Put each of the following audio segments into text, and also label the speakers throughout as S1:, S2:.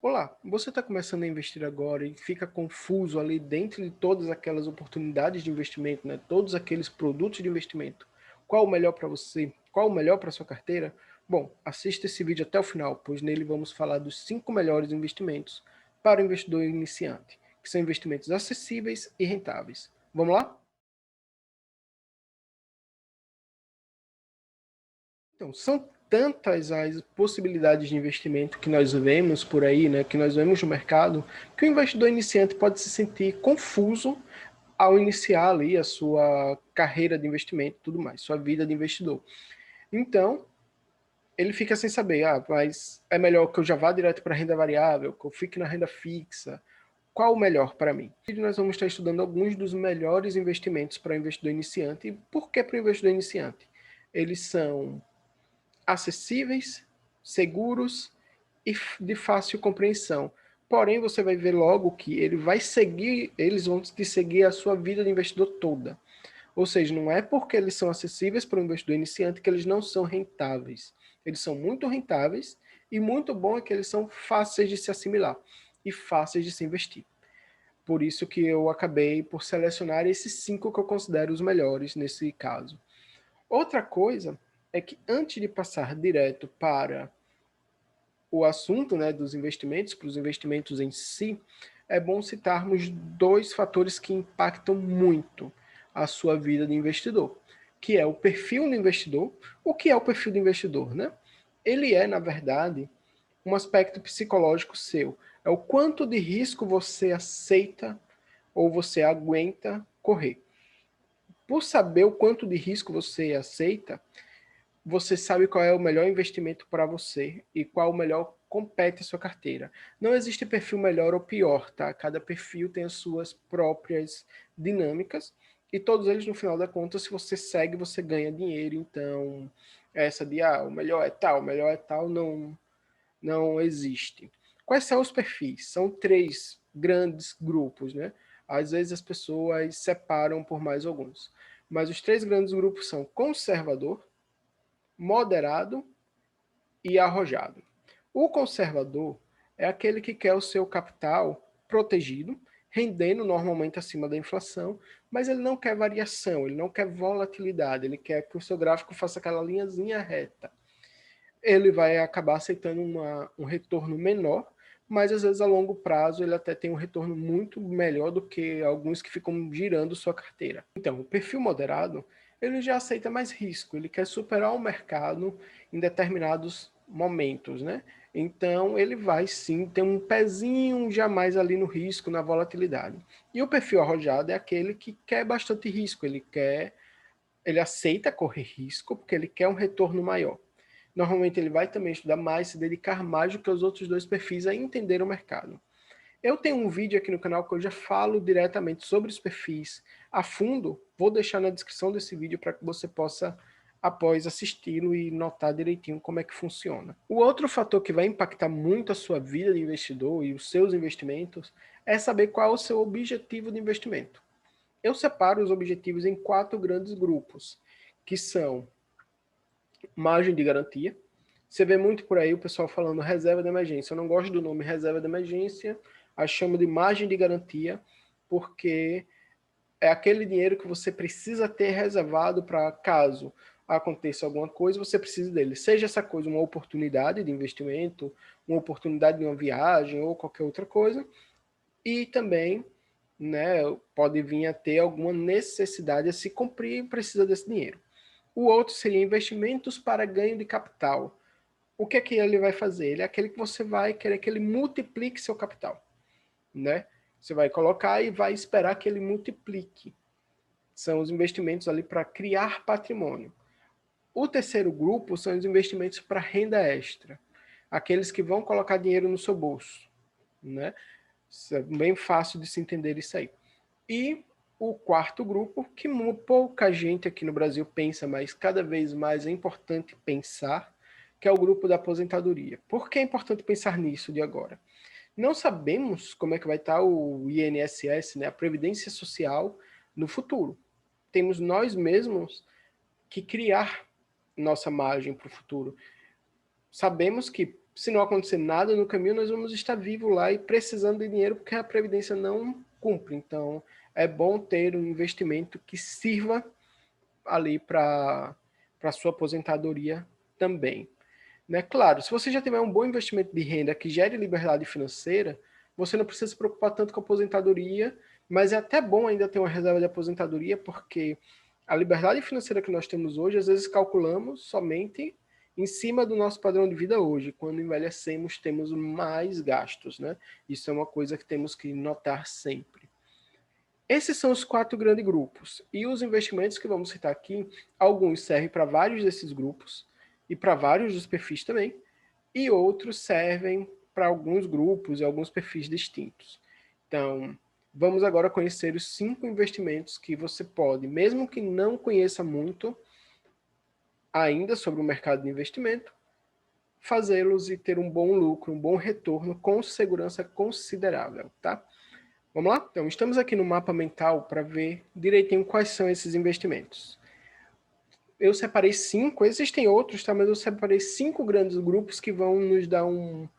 S1: Olá, você está começando a investir agora e fica confuso ali dentro de todas aquelas oportunidades de investimento, né? Todos aqueles produtos de investimento. Qual o melhor para você? Qual o melhor para sua carteira? Bom, assista esse vídeo até o final, pois nele vamos falar dos 5 melhores investimentos para o investidor iniciante, que são investimentos acessíveis e rentáveis. Vamos lá? Então, são tantas as possibilidades de investimento que nós vemos por aí, né, que nós vemos no mercado, que o investidor iniciante pode se sentir confuso ao iniciar ali a sua carreira de investimento e tudo mais, sua vida de investidor. Então, ele fica sem saber, mas é melhor que eu já vá direto para a renda variável, que eu fique na renda fixa. Qual o melhor para mim? E nós vamos estar estudando alguns dos melhores investimentos para o investidor iniciante. E por que para o investidor iniciante? Eles são acessíveis, seguros e de fácil compreensão. Porém, você vai ver logo que eles vão te seguir a sua vida de investidor toda. Ou seja, não é porque eles são acessíveis para o investidor iniciante que eles não são rentáveis. Eles são muito rentáveis e muito bom é que eles são fáceis de se assimilar e fáceis de se investir. Por isso que eu acabei por selecionar esses 5 que eu considero os melhores nesse caso. Outra coisa é que antes de passar direto para o assunto, né, dos investimentos, para os investimentos em si, é bom citarmos 2 fatores que impactam muito a sua vida de investidor, que é o perfil do investidor. O que é o perfil do investidor, né? Ele é, na verdade, um aspecto psicológico seu. É o quanto de risco você aceita ou você aguenta correr. Por saber o quanto de risco você aceita, você sabe qual é o melhor investimento para você e qual o melhor compete a sua carteira. Não existe perfil melhor ou pior, tá? Cada perfil tem as suas próprias dinâmicas e todos eles, no final da conta, se você segue, você ganha dinheiro. Então, essa de, o melhor é tal, não existe. Quais são os perfis? São 3 grandes grupos, né? Às vezes as pessoas separam por mais alguns. Mas os 3 grandes grupos são conservador, moderado e arrojado. O conservador é aquele que quer o seu capital protegido, rendendo normalmente acima da inflação, mas ele não quer variação, ele não quer volatilidade, ele quer que o seu gráfico faça aquela linhazinha reta. Ele vai acabar aceitando um retorno menor, mas às vezes a longo prazo ele até tem um retorno muito melhor do que alguns que ficam girando sua carteira. Então, o perfil moderado, ele já aceita mais risco, ele quer superar o mercado em determinados momentos, né? Então, ele vai sim ter um pezinho jamais ali no risco, na volatilidade. E o perfil arrojado é aquele que quer bastante risco, ele aceita correr risco porque ele quer um retorno maior. Normalmente ele vai também estudar mais, se dedicar mais do que os outros 2 perfis a entender o mercado. Eu tenho um vídeo aqui no canal que eu já falo diretamente sobre os perfis a fundo. Vou deixar na descrição desse vídeo para que você possa, após assisti-lo, e notar direitinho como é que funciona. O outro fator que vai impactar muito a sua vida de investidor e os seus investimentos é saber qual é o seu objetivo de investimento. Eu separo os objetivos em 4 grandes grupos, que são margem de garantia. Você vê muito por aí o pessoal falando reserva de emergência. Eu não gosto do nome reserva de emergência, a chamo de margem de garantia, porque é aquele dinheiro que você precisa ter reservado para caso aconteça alguma coisa, você precisa dele. Seja essa coisa uma oportunidade de investimento, uma oportunidade de uma viagem ou qualquer outra coisa, e também, né, pode vir a ter alguma necessidade a se cumprir e precisa desse dinheiro. O outro seria investimentos para ganho de capital. O que é que ele vai fazer? Ele é aquele que você vai querer que ele multiplique seu capital, né? Você vai colocar e vai esperar que ele multiplique. São os investimentos ali para criar patrimônio. O terceiro grupo são os investimentos para renda extra. Aqueles que vão colocar dinheiro no seu bolso, né? Isso é bem fácil de se entender isso aí. E o quarto grupo, que pouca gente aqui no Brasil pensa, mas cada vez mais é importante pensar, que é o grupo da aposentadoria. Por que é importante pensar nisso de agora? Não sabemos como é que vai estar o INSS, né, a Previdência Social, no futuro. Temos nós mesmos que criar nossa margem para o futuro. Sabemos que se não acontecer nada no caminho, nós vamos estar vivos lá e precisando de dinheiro porque a Previdência não cumpre. Então, é bom ter um investimento que sirva ali para a sua aposentadoria também. Né? Claro, se você já tiver um bom investimento de renda que gere liberdade financeira, você não precisa se preocupar tanto com a aposentadoria, mas é até bom ainda ter uma reserva de aposentadoria, porque a liberdade financeira que nós temos hoje, às vezes calculamos somente em cima do nosso padrão de vida hoje. Quando envelhecemos, temos mais gastos, né? Isso é uma coisa que temos que notar sempre. Esses são os 4 grandes grupos. E os investimentos que vamos citar aqui, alguns servem para vários desses grupos e para vários dos perfis também, e outros servem para alguns grupos e alguns perfis distintos. Então, vamos agora conhecer os 5 investimentos que você pode, mesmo que não conheça muito ainda sobre o mercado de investimento, fazê-los e ter um bom lucro, um bom retorno com segurança considerável, tá? Vamos lá? Então, estamos aqui no mapa mental para ver direitinho quais são esses investimentos. Eu separei 5, existem outros, tá? Mas eu separei 5 grandes grupos que vão nos dar um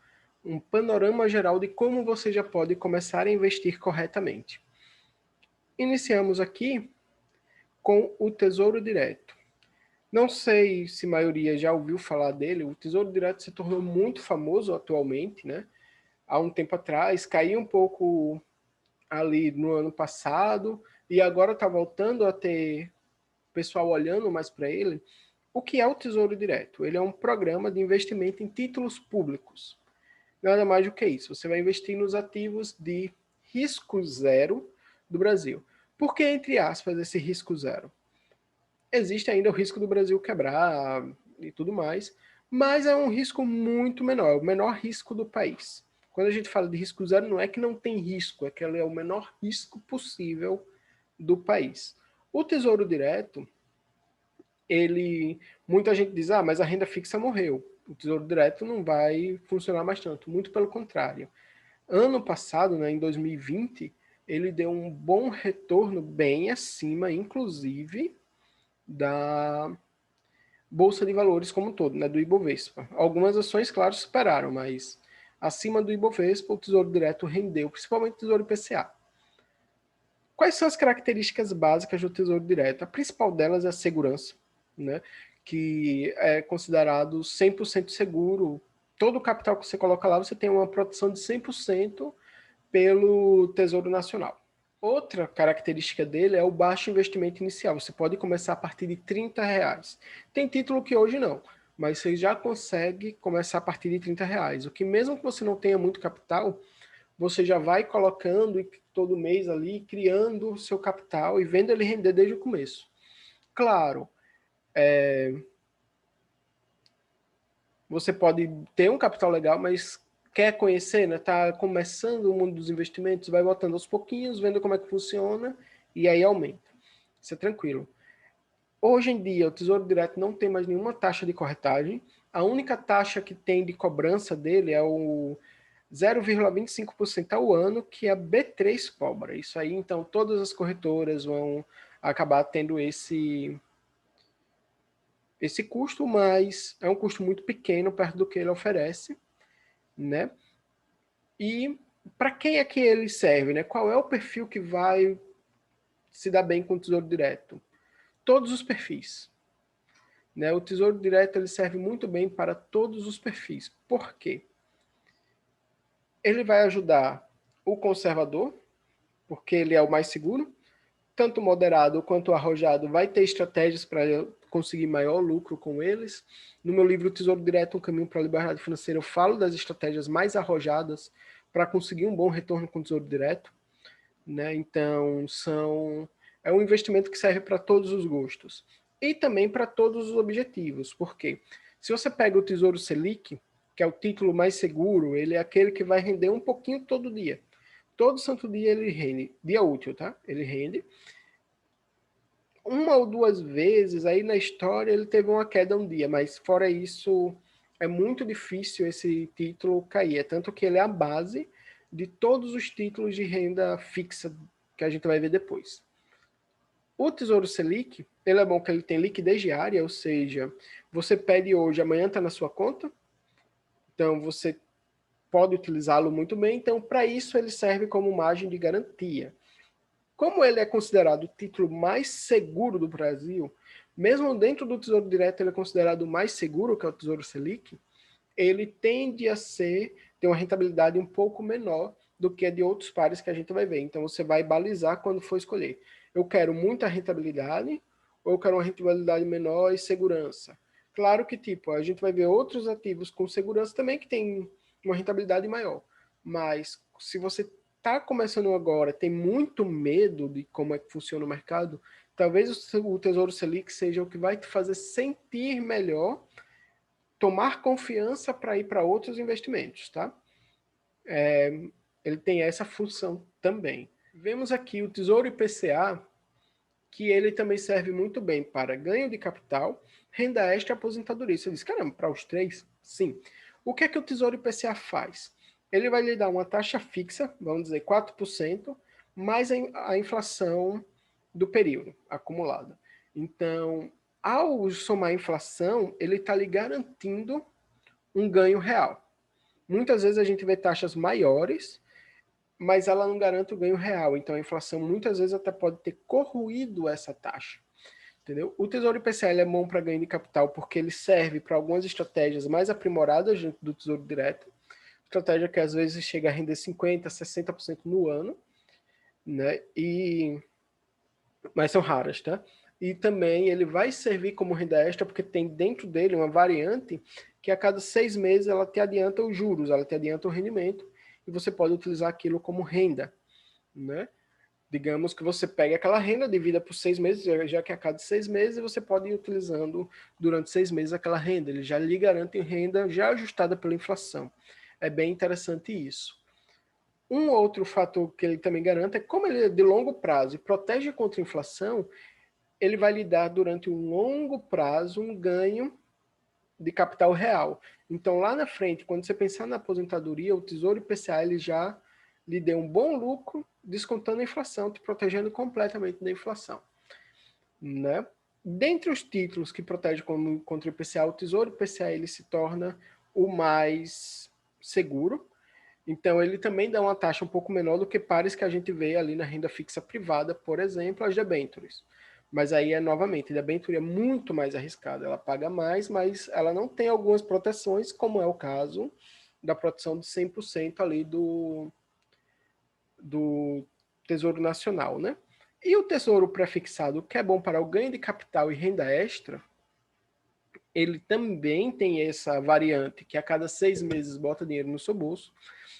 S1: panorama geral de como você já pode começar a investir corretamente. Iniciamos aqui com o Tesouro Direto. Não sei se a maioria já ouviu falar dele, o Tesouro Direto se tornou muito famoso atualmente, né? Há um tempo atrás, caiu um pouco ali no ano passado, e agora está voltando a ter pessoal olhando mais para ele. O que é o Tesouro Direto? Ele é um programa de investimento em títulos públicos. Nada mais do que isso. Você vai investir nos ativos de risco zero do Brasil. Por que, entre aspas, esse risco zero? Existe ainda o risco do Brasil quebrar e tudo mais, mas é um risco muito menor, é o menor risco do país. Quando a gente fala de risco zero, não é que não tem risco, é que ele é o menor risco possível do país. O Tesouro Direto, muita gente diz, mas a renda fixa morreu. O Tesouro Direto não vai funcionar mais tanto. Muito pelo contrário. Ano passado, né, em 2020, ele deu um bom retorno bem acima, inclusive, da Bolsa de Valores como um todo, né, do Ibovespa. Algumas ações, claro, superaram, mas acima do Ibovespa, o Tesouro Direto rendeu, principalmente o Tesouro IPCA. Quais são as características básicas do Tesouro Direto? A principal delas é a segurança, né, que é considerado 100% seguro. Todo o capital que você coloca lá, você tem uma proteção de 100% pelo Tesouro Nacional. Outra característica dele é o baixo investimento inicial. Você pode começar a partir de R$ 30. Tem título que hoje não, mas você já consegue começar a partir de R$ 30. O que mesmo que você não tenha muito capital, você já vai colocando todo mês ali, criando o seu capital e vendo ele render desde o começo. Claro, você pode ter um capital legal, mas quer conhecer, né? Tá começando o mundo dos investimentos, vai botando aos pouquinhos, vendo como é que funciona e aí aumenta. Isso é tranquilo. Hoje em dia, o Tesouro Direto não tem mais nenhuma taxa de corretagem. A única taxa que tem de cobrança dele é o 0,25% ao ano, que a B3 cobra. Isso aí, então, todas as corretoras vão acabar tendo esse custo, mas é um custo muito pequeno perto do que ele oferece, né? E para quem é que ele serve, né? Qual é o perfil que vai se dar bem com o Tesouro Direto? Todos os perfis. Né? O Tesouro Direto ele serve muito bem para todos os perfis. Por quê? Ele vai ajudar o conservador, porque ele é o mais seguro. Tanto moderado quanto arrojado vai ter estratégias para conseguir maior lucro com eles. No meu livro Tesouro Direto, um caminho para a liberdade financeira, eu falo das estratégias mais arrojadas para conseguir um bom retorno com o Tesouro Direto. Né? Então, é um investimento que serve para todos os gostos. E também para todos os objetivos. Por quê? Se você pega o Tesouro Selic, que é o título mais seguro, ele é aquele que vai render um pouquinho todo dia. Todo santo dia ele rende. Dia útil, tá? Ele rende. Uma ou duas vezes aí na história ele teve uma queda um dia, mas fora isso é muito difícil esse título cair. É tanto que ele é a base de todos os títulos de renda fixa que a gente vai ver depois. O Tesouro Selic, ele é bom que ele tem liquidez diária, ou seja, você pede hoje, amanhã está na sua conta. Então, você pode utilizá-lo muito bem. Então, para isso, ele serve como margem de garantia. Como ele é considerado o título mais seguro do Brasil, mesmo dentro do Tesouro Direto ele é considerado o mais seguro, que é o Tesouro Selic, ele tende a ter uma rentabilidade um pouco menor do que a de outros pares que a gente vai ver. Então você vai balizar quando for escolher. Eu quero muita rentabilidade ou eu quero uma rentabilidade menor e segurança. Claro que tipo, a gente vai ver outros ativos com segurança também que tem uma rentabilidade maior. Mas se você está começando agora, tem muito medo de como é que funciona o mercado, talvez o Tesouro Selic seja o que vai te fazer sentir melhor, tomar confiança para ir para outros investimentos, tá? Ele tem essa função também. Vemos aqui o Tesouro IPCA, que ele também serve muito bem para ganho de capital, renda extra e aposentadoria. Você diz, caramba, para os três? Sim. O que é que o Tesouro IPCA faz? Ele vai lhe dar uma taxa fixa, vamos dizer 4%, mais a inflação do período acumulada. Então, ao somar a inflação, ele está lhe garantindo um ganho real. Muitas vezes a gente vê taxas maiores, mas ela não garante o ganho real. Então a inflação muitas vezes até pode ter corroído essa taxa. Entendeu? O Tesouro IPCA é bom para ganho de capital porque ele serve para algumas estratégias mais aprimoradas dentro do Tesouro Direto. Estratégia que às vezes chega a render 50%, 60% no ano, né? Mas são raras, tá? E também ele vai servir como renda extra porque tem dentro dele uma variante que a cada 6 meses ela te adianta os juros, ela te adianta o rendimento e você pode utilizar aquilo como renda, né? Digamos que você pega aquela renda, divida por 6 meses, já que a cada 6 meses você pode ir utilizando durante 6 meses aquela renda. Ele já lhe garante renda já ajustada pela inflação. É bem interessante isso. Um outro fator que ele também garante é como ele é de longo prazo e protege contra a inflação, ele vai lhe dar durante um longo prazo um ganho de capital real. Então, lá na frente, quando você pensar na aposentadoria, o Tesouro IPCA ele já lhe deu um bom lucro, descontando a inflação, te protegendo completamente da inflação. Né? Dentre os títulos que protegem contra o IPCA, o Tesouro IPCA ele se torna o mais seguro. Então, ele também dá uma taxa um pouco menor do que pares que a gente vê ali na renda fixa privada, por exemplo, as debêntures. Mas aí, novamente, a debenture é muito mais arriscada. Ela paga mais, mas ela não tem algumas proteções, como é o caso da proteção de 100% ali do Tesouro Nacional, né? E o Tesouro Prefixado, que é bom para o ganho de capital e renda extra, ele também tem essa variante que a cada 6 meses bota dinheiro no seu bolso.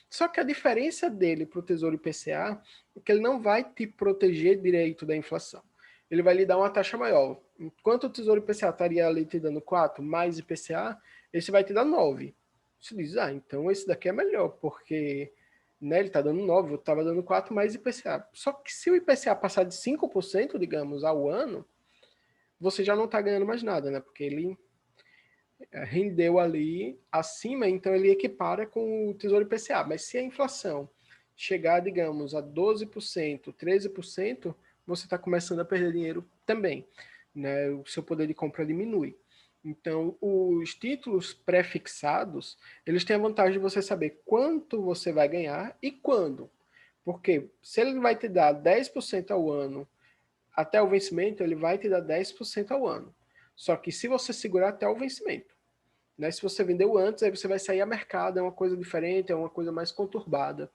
S1: Só que a diferença dele para o Tesouro IPCA é que ele não vai te proteger direito da inflação. Ele vai lhe dar uma taxa maior. Enquanto o Tesouro IPCA estaria ali te dando 4 mais IPCA, esse vai te dar 9. Você diz, então esse daqui é melhor, porque né, ele está dando 9, eu estava dando 4 mais IPCA. Só que se o IPCA passar de 5%, digamos, ao ano, você já não está ganhando mais nada, né? Porque ele rendeu ali acima, então ele equipara com o Tesouro IPCA. Mas se a inflação chegar, digamos, a 12%, 13%, você está começando a perder dinheiro também. Né? O seu poder de compra diminui. Então, os títulos pré-fixados, eles têm a vantagem de você saber quanto você vai ganhar e quando. Porque se ele vai te dar 10% ao ano até o vencimento, ele vai te dar 10% ao ano. Só que se você segurar até o vencimento, né? Se você vendeu antes, aí você vai sair a mercado, é uma coisa diferente, é uma coisa mais conturbada,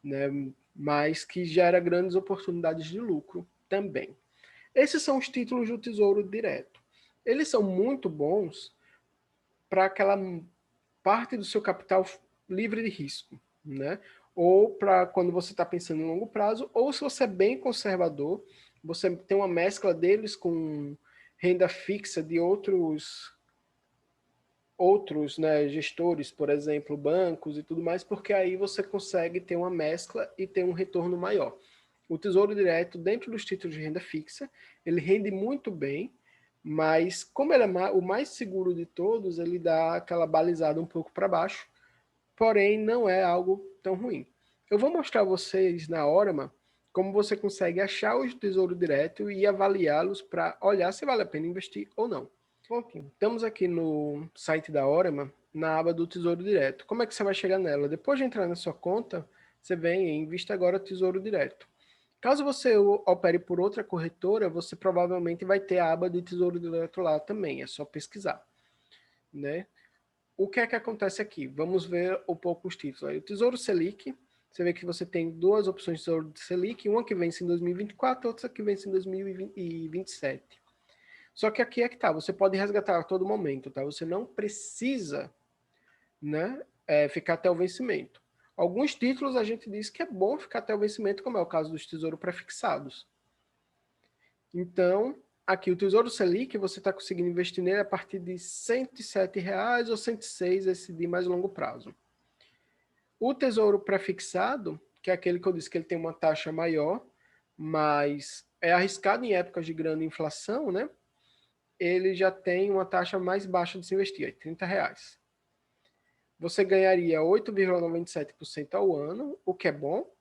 S1: né? Mas que gera grandes oportunidades de lucro também. Esses são os títulos do Tesouro Direto. Eles são muito bons para aquela parte do seu capital livre de risco, né? Ou para quando você está pensando em longo prazo, ou se você é bem conservador, você tem uma mescla deles com renda fixa de outros né, gestores, por exemplo, bancos e tudo mais, porque aí você consegue ter uma mescla e ter um retorno maior. O Tesouro Direto, dentro dos títulos de renda fixa, ele rende muito bem, mas como ele é o mais seguro de todos, ele dá aquela balizada um pouco para baixo, porém não é algo tão ruim. Eu vou mostrar a vocês na Orama como você consegue achar o Tesouro Direto e avaliá-los para olhar se vale a pena investir ou não. Bom, estamos aqui no site da Orama na aba do Tesouro Direto. Como é que você vai chegar nela? Depois de entrar na sua conta, você vem em Invista Agora Tesouro Direto. Caso você opere por outra corretora, você provavelmente vai ter a aba de Tesouro Direto lá também, é só pesquisar, né? O que é que acontece aqui? Vamos ver um pouco os títulos. Aí, o Tesouro Selic, você vê que você tem duas opções de Tesouro Selic, uma que vence em 2024, outra que vence em 2027. Só que aqui é que tá, você pode resgatar a todo momento, tá? Você não precisa, né, ficar até o vencimento. Alguns títulos a gente diz que é bom ficar até o vencimento, como é o caso dos tesouros prefixados. Então, aqui o Tesouro Selic, você está conseguindo investir nele a partir de R$ 107,00 ou R$ 106,00, esse de mais longo prazo. O Tesouro Prefixado, que é aquele que eu disse que ele tem uma taxa maior, mas é arriscado em épocas de grande inflação, né? Ele já tem uma taxa mais baixa de se investir, R$ 30,00. Você ganharia 8,97% ao ano, o que é bom,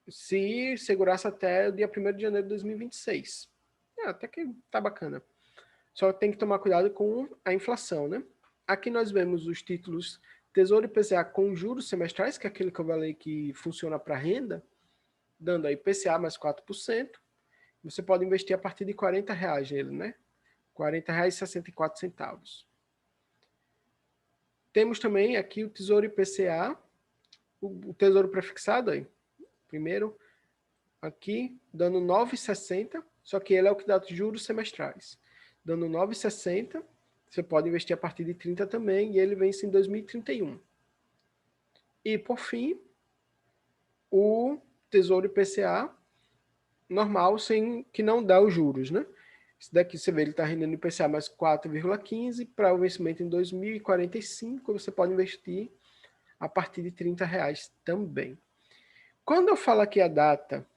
S1: se segurasse até o dia 1º de janeiro de 2026. Até que tá bacana. Só tem que tomar cuidado com a inflação, né? Aqui nós vemos os títulos Tesouro IPCA com juros semestrais, que é aquele que eu falei que funciona para renda, dando aí IPCA mais 4%. Você pode investir a partir de R$ 40,00 nele, né? R$ 40,64. Temos também aqui o Tesouro IPCA, o Tesouro Prefixado aí. Primeiro, aqui, dando 9,60, só que ele é o que dá juros semestrais. Dando 9,60, você pode investir a partir de 30 também, e ele vence em 2031. E, por fim, o Tesouro IPCA normal, sem que não dá os juros, né? Esse daqui você vê, ele está rendendo IPCA mais 4,15, para o vencimento em 2045, você pode investir a partir de R$ 30,00 também. Quando eu falo aqui a data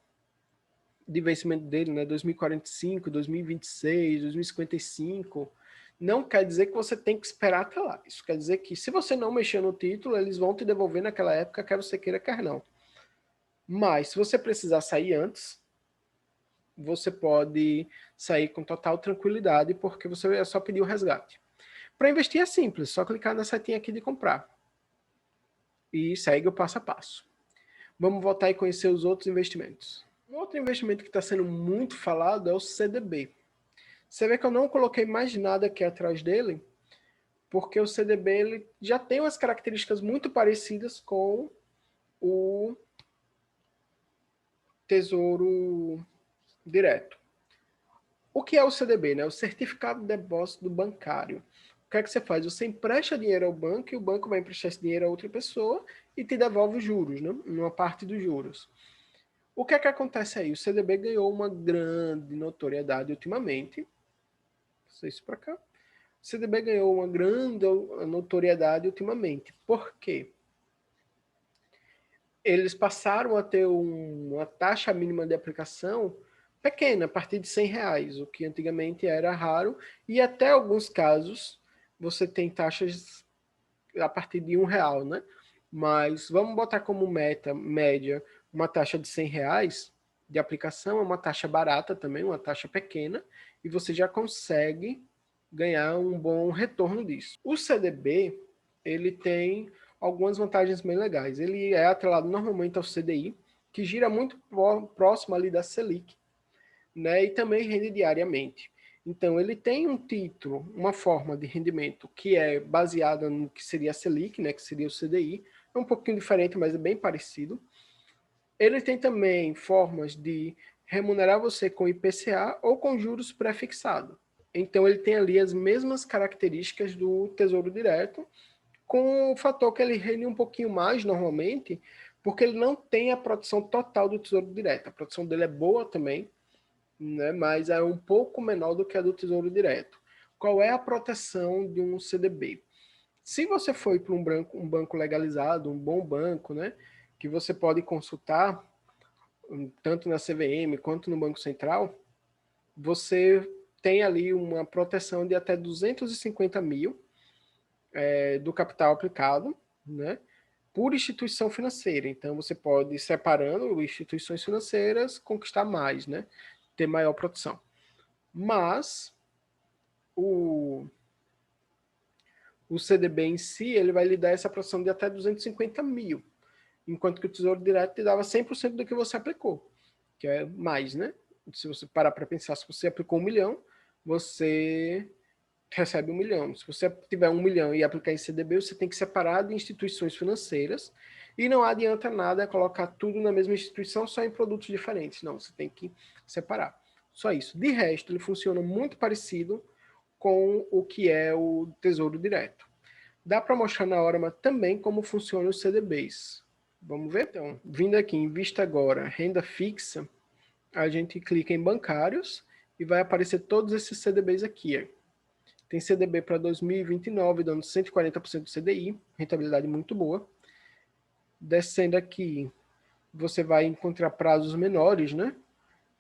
S1: de vencimento dele, né, 2045, 2026, 2055, não quer dizer que você tem que esperar até lá. Isso quer dizer que se você não mexer no título, eles vão te devolver naquela época, quer você queira, quer não. Mas se você precisar sair antes, você pode sair com total tranquilidade, porque você é só pedir o resgate. Para investir é simples, só clicar na setinha aqui de comprar. E segue o passo a passo. Vamos voltar e conhecer os outros investimentos. Um outro investimento que está sendo muito falado é o CDB. Você vê que eu não coloquei mais nada aqui atrás dele, porque o CDB ele já tem umas características muito parecidas com o Tesouro Direto. O que é o CDB, né? O Certificado de Depósito Bancário. O que é que você faz? Você empresta dinheiro ao banco e o banco vai emprestar esse dinheiro a outra pessoa e te devolve os juros, né? Uma parte dos juros. O que é que acontece aí? O CDB ganhou uma grande notoriedade ultimamente. Vou isso para cá. O CDB ganhou uma grande notoriedade ultimamente. Por quê? Eles passaram a ter uma taxa mínima de aplicação pequena, a partir de R$ 100,00, o que antigamente era raro, e até alguns casos você tem taxas a partir de R$ 1,00, né? Mas vamos botar como média, uma taxa de R$ 100,00 de aplicação, é uma taxa barata também, uma taxa pequena, e você já consegue ganhar um bom retorno disso. O CDB, ele tem algumas vantagens bem legais. Ele é atrelado normalmente ao CDI, que gira muito próximo ali da Selic, né? E também rende diariamente. Então, ele tem um título, uma forma de rendimento que é baseada no que seria a Selic, né? Que seria o CDI. É um pouquinho diferente, mas é bem parecido. Ele tem também formas de remunerar você com IPCA ou com juros pré-fixado. Então, ele tem ali as mesmas características do Tesouro Direto, com o fator que ele rende um pouquinho mais normalmente, porque ele não tem a proteção total do Tesouro Direto. A proteção dele é boa também, né, mas é um pouco menor do que a do Tesouro Direto. Qual é a proteção de um CDB? Se você for para um banco legalizado, um bom banco, né, que você pode consultar, tanto na CVM quanto no Banco Central, você tem ali uma proteção de até 250 mil do capital aplicado, né, por instituição financeira. Então, você pode, separando instituições financeiras, conquistar mais, né, ter maior proteção. Mas o O CDB em si, ele vai lhe dar essa proteção de até 250 mil, enquanto que o Tesouro Direto te dava 100% do que você aplicou, que é mais, né? Se você parar para pensar, se você aplicou 1 milhão, você recebe 1 milhão. Se você tiver 1 milhão e aplicar em CDB, você tem que separar de instituições financeiras e não adianta nada colocar tudo na mesma instituição só em produtos diferentes. Não, você tem que separar. Só isso. De resto, ele funciona muito parecido com o que é o Tesouro Direto. Dá para mostrar na hora, mas também como funciona os CDBs. Vamos ver? Então, vindo aqui em Vista Agora, Renda Fixa, a gente clica em Bancários e vai aparecer todos esses CDBs aqui. Ó. Tem CDB para 2029, dando 140% do CDI, rentabilidade muito boa. Descendo aqui, você vai encontrar prazos menores, né?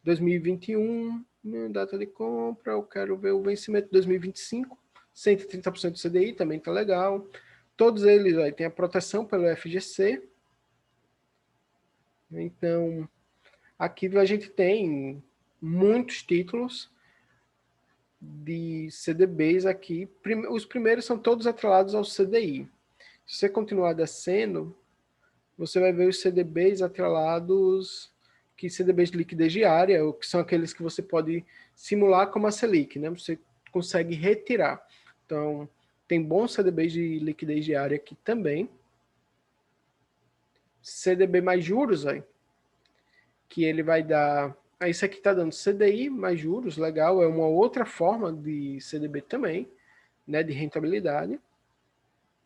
S1: 2021, data de compra, eu quero ver o vencimento de 2025, 130% do CDI, também tá legal. Todos eles aí tem a proteção pelo FGC. Então, aqui a gente tem muitos títulos de CDBs aqui. Os primeiros são todos atrelados ao CDI. Se você continuar descendo, você vai ver os CDBs atrelados, que CDBs de liquidez diária, que são aqueles que você pode simular como a Selic, né? Você consegue retirar. Então, tem bons CDBs de liquidez diária aqui também. CDB mais juros, aí, que ele vai dar... Aí, isso aqui está dando CDI mais juros, legal, é uma outra forma de CDB também, né, de rentabilidade.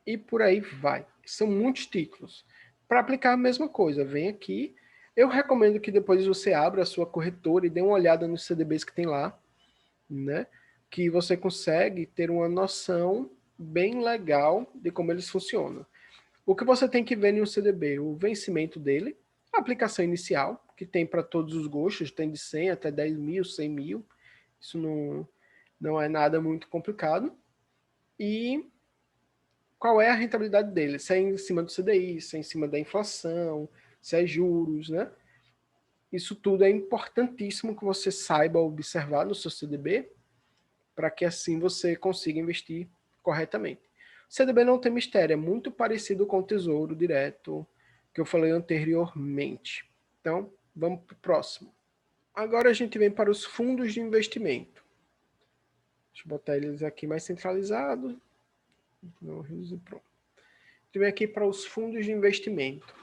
S1: E por aí vai. São muitos títulos. Para aplicar a mesma coisa, vem aqui. Eu recomendo que depois você abra a sua corretora e dê uma olhada nos CDBs que tem lá, né? Que você consegue ter uma noção bem legal de como eles funcionam. O que você tem que ver em um CDB? O vencimento dele, a aplicação inicial, que tem para todos os gostos, tem de 100 até 10 mil, 100 mil. Isso não é nada muito complicado. E qual é a rentabilidade dele? Se é em cima do CDI, se é em cima da inflação, se é juros, né? Isso tudo é importantíssimo que você saiba observar no seu CDB, para que assim você consiga investir corretamente. O CDB não tem mistério, é muito parecido com o Tesouro Direto que eu falei anteriormente. Então, vamos para o próximo. Agora a gente vem para os fundos de investimento. Deixa eu botar eles aqui mais centralizados. Pronto. A gente vem aqui para os fundos de investimento.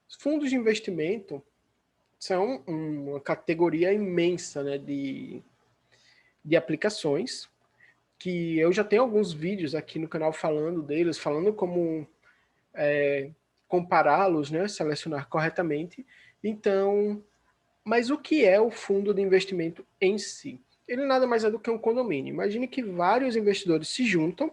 S1: Os fundos de investimento são uma categoria imensa, né, de aplicações, que eu já tenho alguns vídeos aqui no canal falando deles, falando como compará-los, né, selecionar corretamente. Então, mas o que é o fundo de investimento em si? Ele nada mais é do que um condomínio. Imagine que vários investidores se juntam,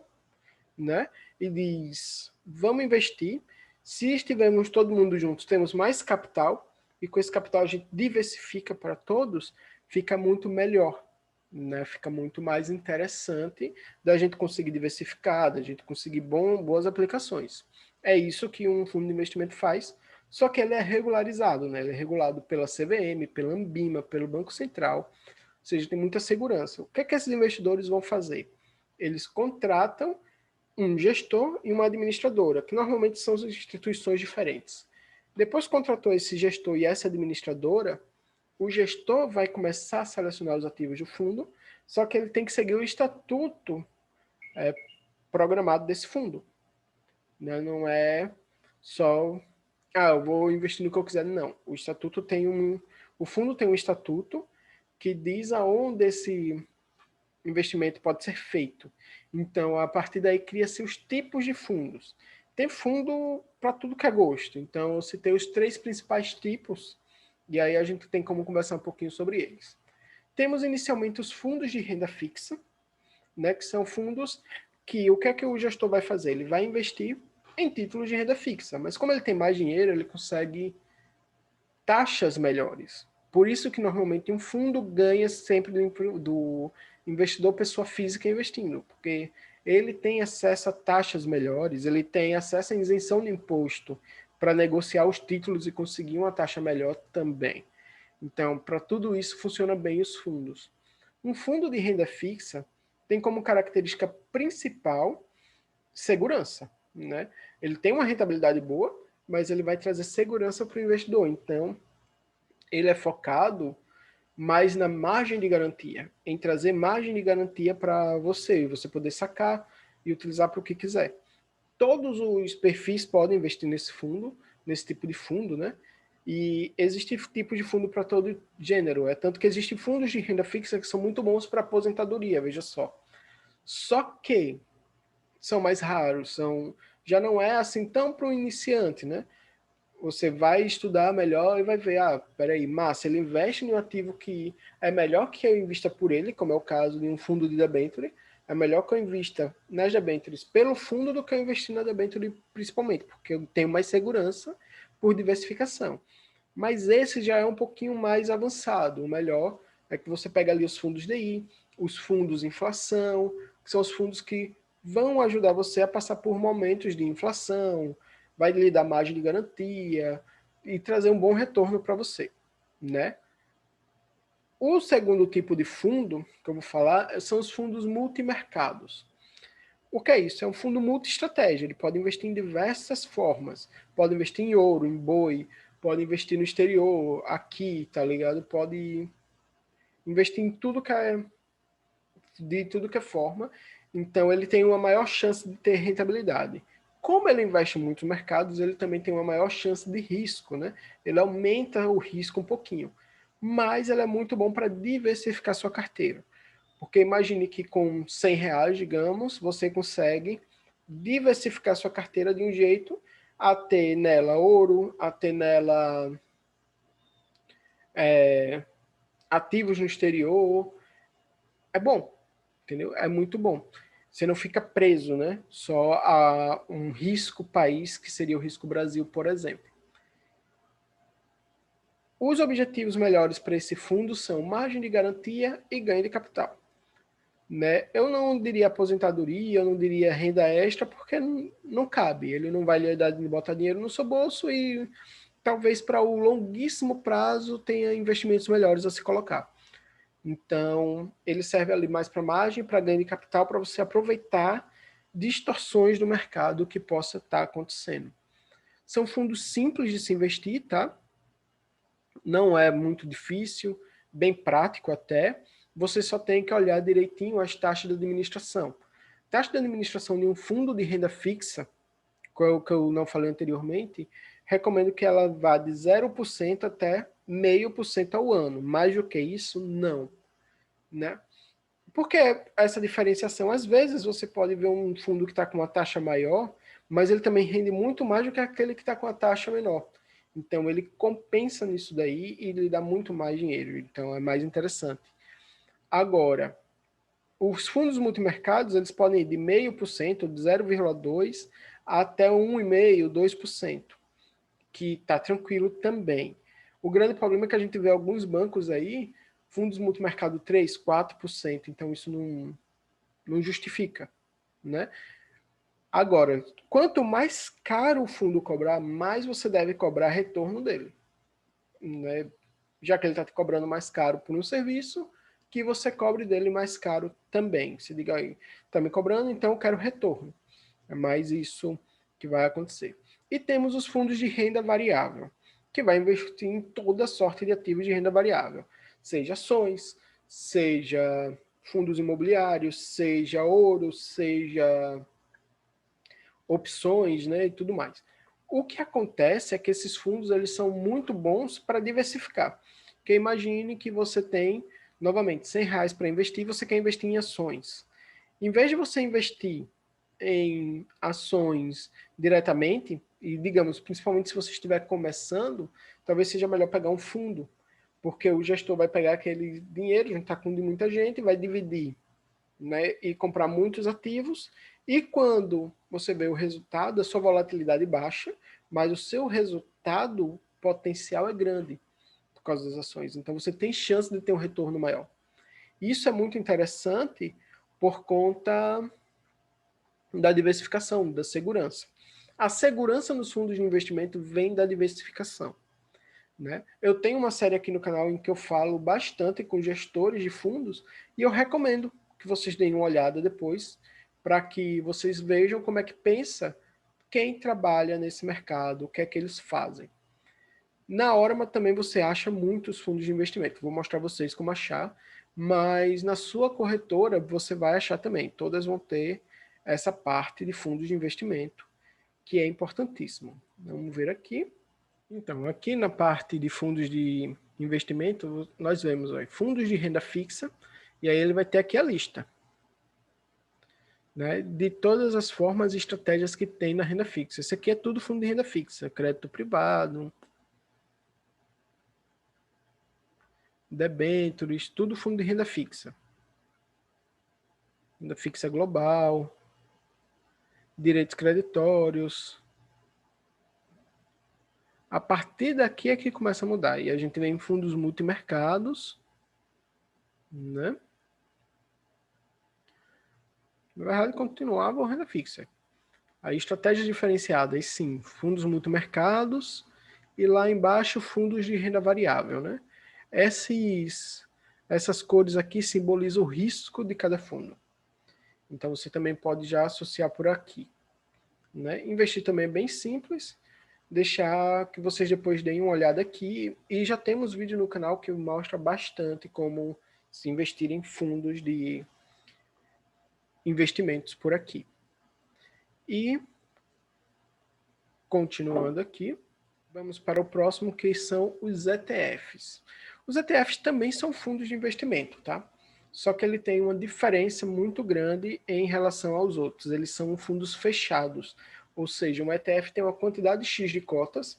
S1: né, e diz, vamos investir. Se estivermos todo mundo juntos, temos mais capital, e com esse capital a gente diversifica para todos, fica muito melhor, né? Fica muito mais interessante da gente conseguir diversificar, da gente conseguir boas aplicações. É isso que um fundo de investimento faz, só que ele é regularizado, né? Ele é regulado pela CVM, pela Anbima, pelo Banco Central, ou seja, tem muita segurança. O que é que esses investidores vão fazer? Eles contratam um gestor e uma administradora, que normalmente são instituições diferentes. Depois que contratou esse gestor e essa administradora, o gestor vai começar a selecionar os ativos do fundo, só que ele tem que seguir o estatuto programado desse fundo. Né? Não é só, eu vou investir no que eu quiser. Não. O estatuto tem o fundo tem um estatuto que diz aonde esse investimento pode ser feito. Então, a partir daí, cria-se os tipos de fundos. Tem fundo para tudo que é gosto. Então, eu citei os 3 principais tipos, e aí a gente tem como conversar um pouquinho sobre eles. Temos inicialmente os fundos de renda fixa, né, que são fundos que o que é que o gestor vai fazer? Ele vai investir em títulos de renda fixa, mas como ele tem mais dinheiro, ele consegue taxas melhores. Por isso que normalmente um fundo ganha sempre do investidor pessoa física investindo, porque ele tem acesso a taxas melhores, ele tem acesso à isenção de imposto para negociar os títulos e conseguir uma taxa melhor também. Então, para tudo isso funciona bem os fundos. Um fundo de renda fixa tem como característica principal segurança, né? Ele tem uma rentabilidade boa, mas ele vai trazer segurança para o investidor. Então, ele é focado mais na margem de garantia, em trazer margem de garantia para você poder sacar e utilizar para o que quiser. Todos os perfis podem investir nesse fundo, nesse tipo de fundo, né? E existe tipo de fundo para todo gênero. É tanto que existem fundos de renda fixa que são muito bons para aposentadoria, veja só. Só que são mais raros, já não é assim tão para o iniciante, né? Você vai estudar melhor e vai ver, peraí, massa, ele investe em um ativo que é melhor que eu invista por ele, como é o caso de um fundo de debenture, é melhor que eu invista nas debentures pelo fundo do que eu investir na debenture principalmente, porque eu tenho mais segurança por diversificação. Mas esse já é um pouquinho mais avançado, o melhor é que você pega ali os fundos DI, os fundos inflação, que são os fundos que vão ajudar você a passar por momentos de inflação, vai lhe dar margem de garantia e trazer um bom retorno para você, né? O segundo tipo de fundo que eu vou falar são os fundos multimercados. O que é isso? É um fundo multi-estratégia. Ele pode investir em diversas formas. Pode investir em ouro, em boi, pode investir no exterior, aqui, tá ligado? Pode investir em tudo que é de tudo que é forma. Então ele tem uma maior chance de ter rentabilidade. Como ele investe em muitos mercados, ele também tem uma maior chance de risco, né? Ele aumenta o risco um pouquinho. Mas ele é muito bom para diversificar sua carteira. Porque imagine que com R$ 100, digamos, você consegue diversificar sua carteira de um jeito a ter nela ouro, a ter nela ativos no exterior. É bom, entendeu? É muito bom. Você não fica preso, né? Só a um risco país, que seria o risco Brasil, por exemplo. Os objetivos melhores para esse fundo são margem de garantia e ganho de capital. Né? Eu não diria aposentadoria, eu não diria renda extra, porque não cabe. Ele não vai lhe dar de botar dinheiro no seu bolso e talvez para o longuíssimo prazo tenha investimentos melhores a se colocar. Então, ele serve ali mais para margem, para ganho de capital, para você aproveitar distorções do mercado que possa estar acontecendo. São fundos simples de se investir, tá? Não é muito difícil, bem prático até. Você só tem que olhar direitinho as taxas de administração. Taxa de administração de um fundo de renda fixa, que eu não falei anteriormente, recomendo que ela vá de 0% até 0,5% ao ano. Mais do que isso, não. Né? Por que essa diferenciação? Às vezes você pode ver um fundo que está com uma taxa maior, mas ele também rende muito mais do que aquele que está com a taxa menor. Então ele compensa nisso daí e lhe dá muito mais dinheiro. Então é mais interessante. Agora, os fundos multimercados, eles podem ir de 0,5%, de 0,2% até 1,5%, 2%, que está tranquilo também. O grande problema é que a gente vê alguns bancos aí, fundos multimercado 3%, 4%, então isso não justifica, né? Agora, quanto mais caro o fundo cobrar, mais você deve cobrar retorno dele, né? Já que ele está te cobrando mais caro por um serviço, que você cobre dele mais caro também. Se diga aí, está me cobrando, então eu quero retorno. É mais isso que vai acontecer. E temos os fundos de renda variável, que vai investir em toda sorte de ativos de renda variável, seja ações, seja fundos imobiliários, seja ouro, seja opções, né, e tudo mais. O que acontece é que esses fundos eles são muito bons para diversificar. Porque imagine que você tem, novamente, R$ 100 para investir, você quer investir em ações. Em vez de você investir em ações diretamente, e digamos, principalmente se você estiver começando, talvez seja melhor pegar um fundo, porque o gestor vai pegar aquele dinheiro, juntar com de muita gente, vai dividir, né, e comprar muitos ativos, e quando você vê o resultado, a sua volatilidade baixa, mas o seu resultado potencial é grande por causa das ações. Então você tem chance de ter um retorno maior. Isso é muito interessante por conta da diversificação, da segurança. A segurança nos fundos de investimento vem da diversificação. Né? Eu tenho uma série aqui no canal em que eu falo bastante com gestores de fundos e eu recomendo que vocês deem uma olhada depois para que vocês vejam como é que pensa quem trabalha nesse mercado, o que é que eles fazem. Na Orama também você acha muitos fundos de investimento. Vou mostrar vocês como achar, mas na sua corretora você vai achar também. Todas vão ter essa parte de fundos de investimento, que é importantíssimo. Vamos ver aqui. Então, aqui na parte de fundos de investimento, nós vemos fundos de renda fixa, e aí ele vai ter aqui a lista, né, de todas as formas e estratégias que tem na renda fixa. Esse aqui é tudo fundo de renda fixa, crédito privado, debêntures, tudo fundo de renda fixa. Renda fixa global, direitos creditórios. A partir daqui é que começa a mudar. E a gente vem em fundos multimercados, né? Na verdade, continuava a renda fixa. Aí, estratégias diferenciadas, sim, fundos multimercados e lá embaixo, fundos de renda variável, né? Essas cores aqui simbolizam o risco de cada fundo. Então, você também pode já associar por aqui. Né? Investir também é bem simples, deixar que vocês depois deem uma olhada aqui. E já temos vídeo no canal que mostra bastante como se investir em fundos de investimentos por aqui. E, continuando aqui, vamos para o próximo, que são os ETFs. Os ETFs também são fundos de investimento, tá? Só que ele tem uma diferença muito grande em relação aos outros. Eles são fundos fechados, ou seja, um ETF tem uma quantidade X de cotas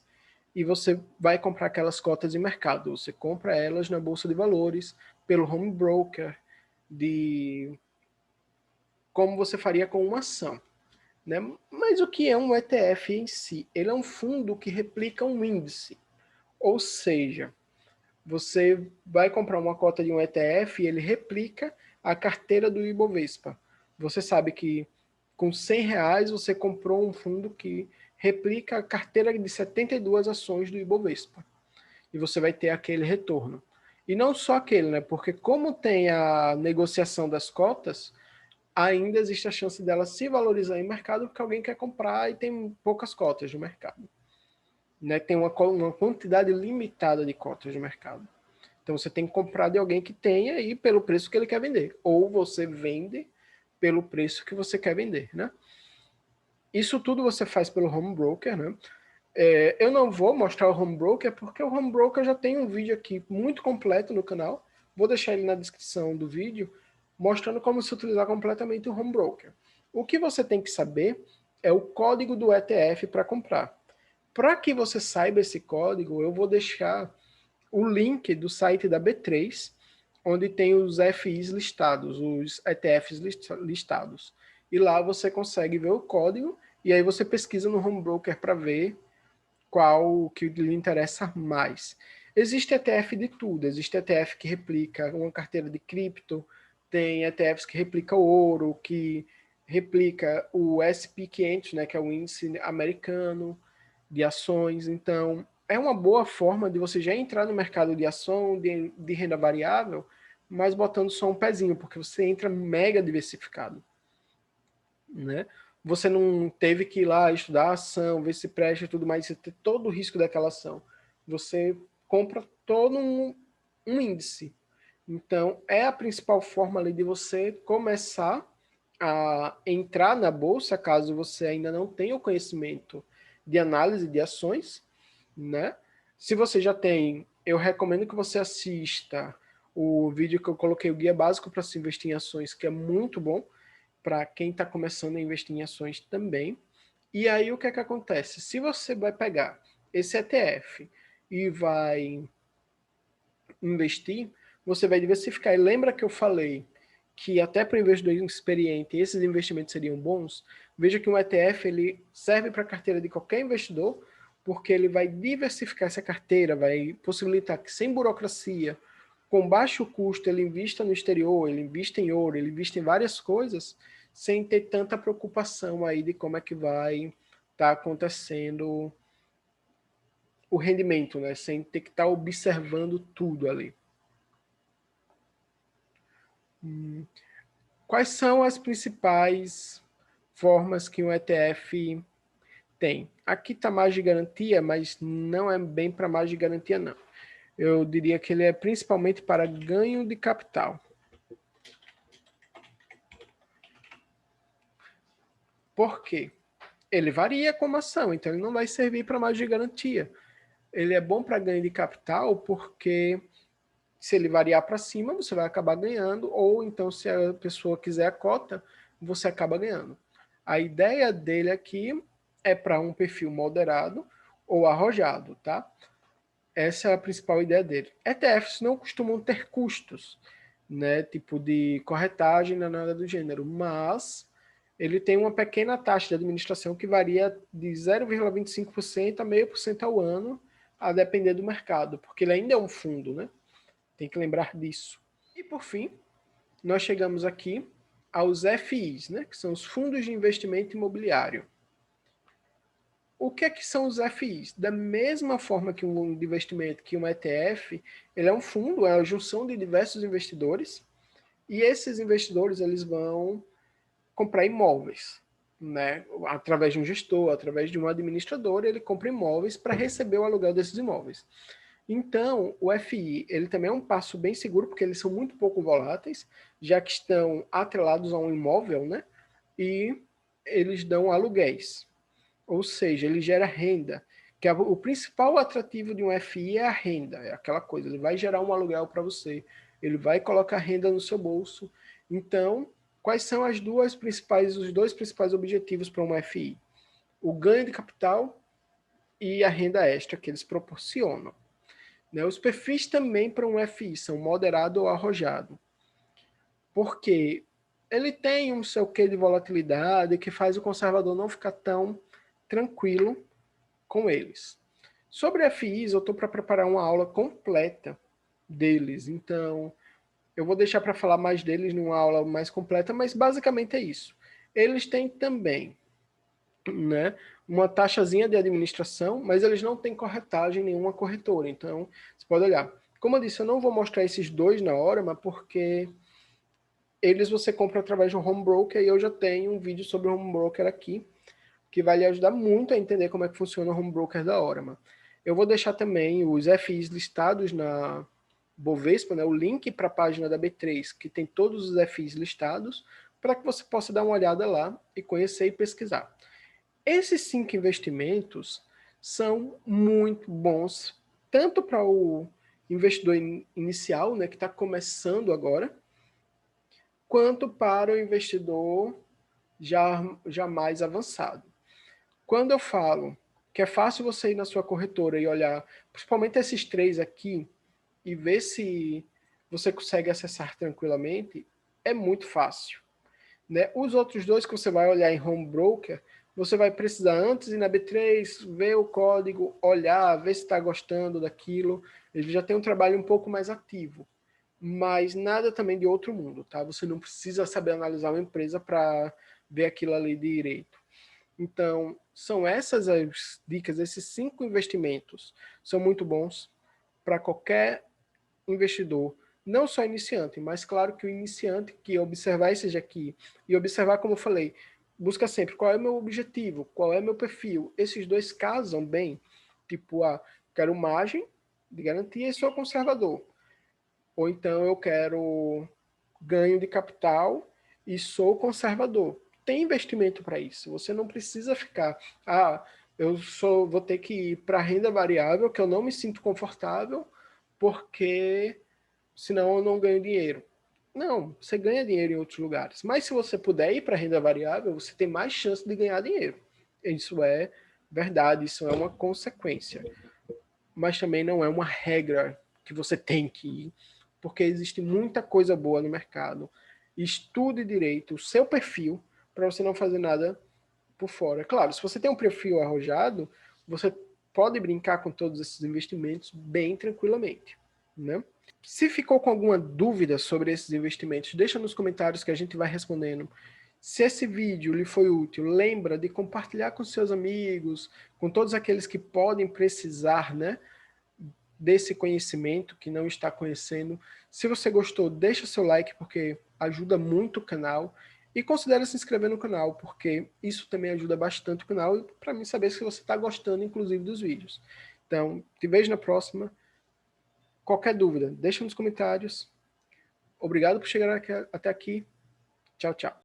S1: e você vai comprar aquelas cotas em mercado. Você compra elas na bolsa de valores, pelo home broker, como você faria com uma ação. Né? Mas o que é um ETF em si? Ele é um fundo que replica um índice. Ou seja, você vai comprar uma cota de um ETF e ele replica a carteira do Ibovespa. Você sabe que com R$ 100 você comprou um fundo que replica a carteira de 72 ações do Ibovespa. E você vai ter aquele retorno. E não só aquele, né? Porque como tem a negociação das cotas, ainda existe a chance dela se valorizar em mercado porque alguém quer comprar e tem poucas cotas no mercado. Né? Tem uma quantidade limitada de cotas no mercado. Então você tem que comprar de alguém que tenha e pelo preço que ele quer vender. Ou você vende pelo preço que você quer vender. Né? Isso tudo você faz pelo home broker. Né? Eu não vou mostrar o home broker porque o home broker já tem um vídeo aqui muito completo no canal. Vou deixar ele na descrição do vídeo mostrando como se utilizar completamente o home broker. O que você tem que saber é o código do ETF para comprar. Para que você saiba esse código, eu vou deixar o link do site da B3, onde tem os FIs listados, os ETFs listados. E lá você consegue ver o código e aí você pesquisa no home broker para ver qual que lhe interessa mais. Existe ETF de tudo, existe ETF que replica uma carteira de cripto, tem ETFs que replica ouro, que replica o SP500, né, que é o índice americano de ações. Então, é uma boa forma de você já entrar no mercado de ação, de renda variável, mas botando só um pezinho, porque você entra mega diversificado. Né? Você não teve que ir lá estudar a ação, ver se presta e tudo mais, você ter todo o risco daquela ação. Você compra todo um índice. Então, é a principal forma ali de você começar a entrar na bolsa, caso você ainda não tenha o conhecimento de análise de ações, né? Se você já tem, eu recomendo que você assista o vídeo que eu coloquei, o Guia Básico para se investir em ações, que é muito bom para quem está começando a investir em ações também. E aí o que é que acontece? Se você vai pegar esse ETF e vai investir, você vai diversificar. E lembra que eu falei que até para o investidor experiente esses investimentos seriam bons? Veja que um ETF ele serve para a carteira de qualquer investidor, porque ele vai diversificar essa carteira, vai possibilitar que sem burocracia, com baixo custo, ele invista no exterior, ele invista em ouro, ele invista em várias coisas, sem ter tanta preocupação aí de como é que vai estar acontecendo o rendimento, né? Sem ter que estar observando tudo ali. Quais são as principais formas que um ETF tem? Aqui está margem de garantia, mas não é bem para margem de garantia, não. Eu diria que ele é principalmente para ganho de capital. Por quê? Ele varia como ação, então ele não vai servir para margem de garantia. Ele é bom para ganho de capital porque se ele variar para cima, você vai acabar ganhando, ou então se a pessoa quiser a cota, você acaba ganhando. A ideia dele aqui é para um perfil moderado ou arrojado, tá? Essa é a principal ideia dele. ETFs não costumam ter custos, né, tipo de corretagem, nada do gênero, mas ele tem uma pequena taxa de administração que varia de 0,25% a 0,5% ao ano, a depender do mercado, porque ele ainda é um fundo, né? Tem que lembrar disso. E por fim, nós chegamos aqui aos FIs, né, que são os fundos de investimento imobiliário. O que é que são os FIs? Da mesma forma que um investimento, que um ETF, ele é um fundo, é a junção de diversos investidores, e esses investidores eles vão comprar imóveis, né? Através de um gestor, através de um administrador, ele compra imóveis para receber o aluguel desses imóveis. Então, o FI, ele também é um passo bem seguro, porque eles são muito pouco voláteis, já que estão atrelados a um imóvel, né? E eles dão aluguéis. Ou seja, ele gera renda. Que é o principal atrativo de um FI é a renda, é aquela coisa, ele vai gerar um aluguel para você, ele vai colocar renda no seu bolso. Então, quais são os dois principais objetivos para um FI? O ganho de capital e a renda extra que eles proporcionam. Né? Os perfis também para um FI são moderado ou arrojado, porque ele tem um seu quê de volatilidade que faz o conservador não ficar tão tranquilo com eles. Sobre FIs, eu estou para preparar uma aula completa deles, então eu vou deixar para falar mais deles numa aula mais completa, mas basicamente é isso. Eles têm também, né, uma taxazinha de administração, mas eles não têm corretagem nenhuma corretora, então você pode olhar. Como eu disse, eu não vou mostrar esses dois na hora, mas porque eles você compra através de um home broker e eu já tenho um vídeo sobre o home broker aqui, que vai lhe ajudar muito a entender como é que funciona o home broker da Orama. Eu vou deixar também os FIs listados na Bovespa, né, o link para a página da B3, que tem todos os FIs listados, para que você possa dar uma olhada lá e conhecer e pesquisar. Esses 5 investimentos são muito bons, tanto para o investidor inicial, né, que está começando agora, quanto para o investidor já mais avançado. Quando eu falo que é fácil você ir na sua corretora e olhar, principalmente esses três aqui, e ver se você consegue acessar tranquilamente, é muito fácil. Né? Os outros dois que você vai olhar em home broker, você vai precisar antes ir na B3, ver o código, olhar, ver se está gostando daquilo. Ele já tem um trabalho um pouco mais ativo, mas nada também de outro mundo, tá? Você não precisa saber analisar uma empresa para ver aquilo ali direito. Então, são essas as dicas, esses 5 investimentos são muito bons para qualquer investidor, não só iniciante, mas claro que o iniciante que observar esse aqui e observar, como eu falei, busca sempre qual é o meu objetivo, qual é o meu perfil. Esses dois casam bem, tipo, quero margem de garantia e sou conservador. Ou então eu quero ganho de capital e sou conservador. Tem investimento para isso. Você não precisa ficar, vou ter que ir para renda variável, que eu não me sinto confortável, porque senão eu não ganho dinheiro. Não, você ganha dinheiro em outros lugares. Mas se você puder ir para renda variável, você tem mais chance de ganhar dinheiro. Isso é verdade, isso é uma consequência. Mas também não é uma regra que você tem que ir, porque existe muita coisa boa no mercado. Estude direito o seu perfil para você não fazer nada por fora. Claro, se você tem um perfil arrojado, você pode brincar com todos esses investimentos bem tranquilamente, né? Se ficou com alguma dúvida sobre esses investimentos, deixa nos comentários que a gente vai respondendo. Se esse vídeo lhe foi útil, lembra de compartilhar com seus amigos, com todos aqueles que podem precisar, né, desse conhecimento, que não está conhecendo. Se você gostou, deixa seu like, porque ajuda muito o canal. E considere se inscrever no canal, porque isso também ajuda bastante o canal e para mim saber se você está gostando, inclusive, dos vídeos. Então, te vejo na próxima. Qualquer dúvida, deixa nos comentários. Obrigado por chegar até aqui. Tchau, tchau.